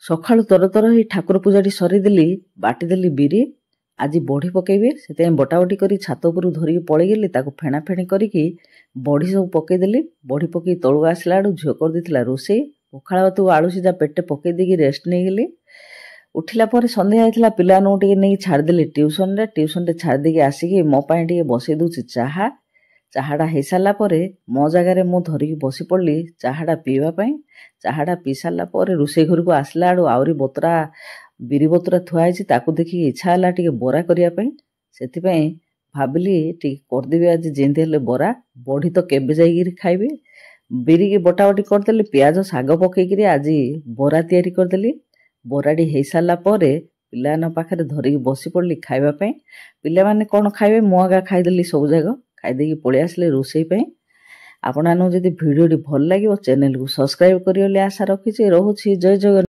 ସକାଳୁ ତର ତର ହେଇ ଠାକୁର ପୂଜାଟି ସରେଇଦେଲି। ବାଟିଦେଲି ବିରି। ଆଜି ବଢ଼ି ପକେଇବି, ସେଥିପାଇଁ ବଟାବଟି କରି ଛାତ ଉପରୁ ଧରିକି ପଳେଇଗଲି। ତାକୁ ଫେଣାଫେଣି କରିକି ବଢ଼ି ସବୁ ପକେଇଦେଲି। ବଢ଼ି ପକେଇ ତଳକୁ ଆସିଲା ବେଳକୁ ଝିଅ କରିଦେଇଥିଲା ରୋଷେଇ। ପଖାଳ ଭାତକୁ ଆଳୁ ସିଝା ପେଟେ ପକେଇ ଦେଇକି ରେଷ୍ଟ ନେଇଗଲି। ଉଠିଲା ପରେ ସନ୍ଧ୍ୟା ହେଇଥିଲା, ପିଲାମାନଙ୍କୁ ଟିକେ ନେଇକି ଛାଡ଼ିଦେଲି ଟ୍ୟୁସନରେ। ଟ୍ୟୁସନରେ ଛାଡ଼ି ଦେଇକି ଆସିକି ମୋ ପାଇଁ ଟିକେ ବସେଇ ଦେଉଛି ଚାହା। ଚାହାଟା ହେଇସାରିଲା ପରେ ମୋ ଜାଗାରେ ମୁଁ ଧରିକି ବସି ପଡ଼ିଲି ଚାହାଟା ପିଇବା ପାଇଁ। ଚାହାଟା ପିଇ ସାରିଲା ପରେ ରୋଷେଇ ଘରକୁ ଆସିଲା ବେଳୁ ଆହୁରି ବିରି ବତୁରା ଥୁଆ ହେଇଛି। ତାକୁ ଦେଖିକି ଇଚ୍ଛା ହେଲା ଟିକେ ବରା କରିବା ପାଇଁ। ସେଥିପାଇଁ ଭାବିଲି ଟିକେ କରିଦେବି ଆଜି ଯେମିତି ହେଲେ ବରା। ବଢ଼ି ତ କେବେ ଯାଇକିରି ଖାଇବି। ବିରିକି ବଟାବଟି କରିଦେଲି, ପିଆଜ ଶାଗ ପକେଇକିରି ଆଜି ବରା ତିଆରି କରିଦେଲି। ବରାଟି ହେଇସାରିଲା ପରେ ପିଲାମାନଙ୍କ ପାଖରେ ଧରିକି ବସି ପଡ଼ିଲି ଖାଇବା ପାଇଁ। ପିଲାମାନେ କ'ଣ ଖାଇବେ, ମୁଁ ଆଗା ଖାଇଦେଲି ସବୁଯାକ। ଖାଇଦେଇକି ପଳେଇ ଆସିଲେ ରୋଷେଇ ପାଇଁ। ଆପଣମାନଙ୍କୁ ଯଦି ଭିଡ଼ିଓଟି ଭଲ ଲାଗିବ ଚ୍ୟାନେଲକୁ ସବସ୍କ୍ରାଇବ୍ କରିବେ ବୋଲି ଆଶା ରଖିଛି। ରହୁଛି। ଜୟ ଜଗନ୍ନାଥ।